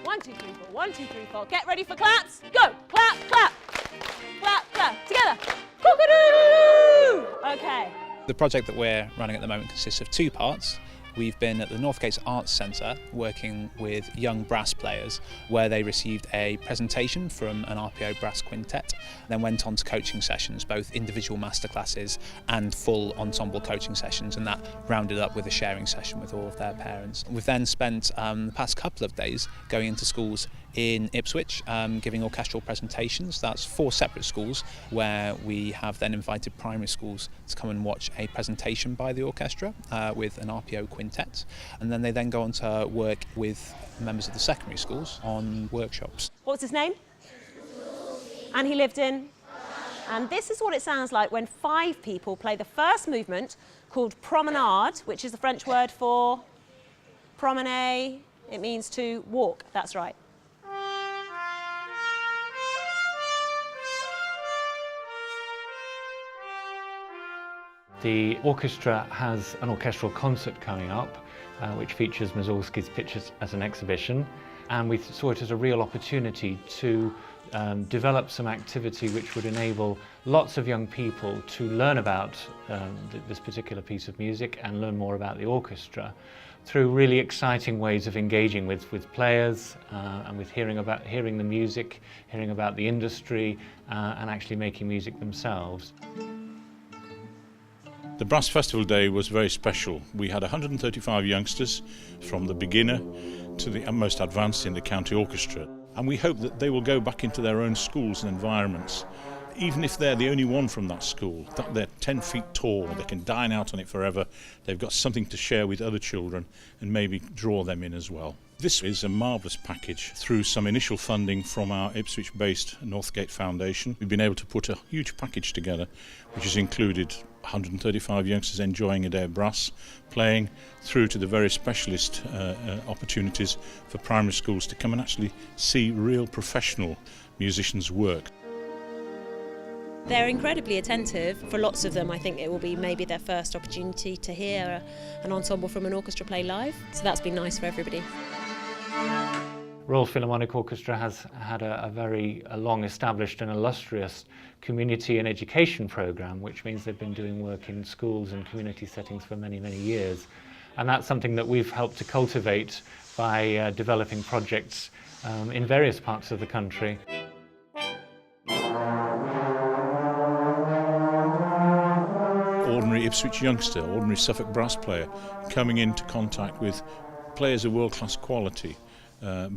1, 2, 3, 4. 1, 2, 3, 4. Get ready for claps. Go. Clap, clap. Clap, clap. Together. Cock-a-doodle-doo. Okay. The project that we're running at the moment consists of 2 parts. We've been at the Northgates Arts Centre working with young brass players where they received a presentation from an RPO brass quintet, then went on to coaching sessions, both individual masterclasses and full ensemble coaching sessions, and that rounded up with a sharing session with all of their parents. We've then spent the past couple of days going into schools in Ipswich, giving orchestral presentations. That's 4 separate schools where we have then invited primary schools to come and watch a presentation by the orchestra with an RPO quintet, and then they then go on to work with members of the secondary schools on workshops. What's his name? And he lived in? And this is what it sounds like when 5 people play the first movement called promenade, which is the French word for promener. It means to walk, that's right. The orchestra has an orchestral concert coming up, which features Mussorgsky's pictures as an exhibition, and we saw it as a real opportunity to develop some activity which would enable lots of young people to learn about this particular piece of music and learn more about the orchestra through really exciting ways of engaging with players and with hearing the music, hearing about the industry, and actually making music themselves. The Brass Festival Day was very special. We had 135 youngsters from the beginner to the most advanced in the county orchestra, and we hope that they will go back into their own schools and environments. Even if they're the only one from that school, that they're 10 feet tall, they can dine out on it forever, they've got something to share with other children and maybe draw them in as well. This is a marvellous package. Through some initial funding from our Ipswich-based Northgate Foundation, we've been able to put a huge package together which has included 135 youngsters enjoying a day of brass playing, through to the very specialist opportunities for primary schools to come and actually see real professional musicians work. They're incredibly attentive. For lots of them, I think it will be maybe their first opportunity to hear an ensemble from an orchestra play live, so that's been nice for everybody. Royal Philharmonic Orchestra has had a very long established and illustrious community and education programme, which means they've been doing work in schools and community settings for many, many years. And that's something that we've helped to cultivate by developing projects in various parts of the country. Ordinary Ipswich youngster, ordinary Suffolk brass player, coming into contact with players of world-class quality,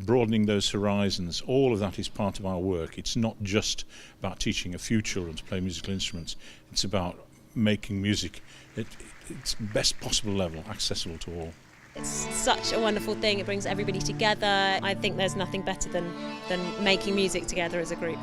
broadening those horizons, all of that is part of our work. It's not just about teaching a few children to play musical instruments, it's about making music at its best possible level, accessible to all. It's such a wonderful thing, it brings everybody together. I think there's nothing better than making music together as a group.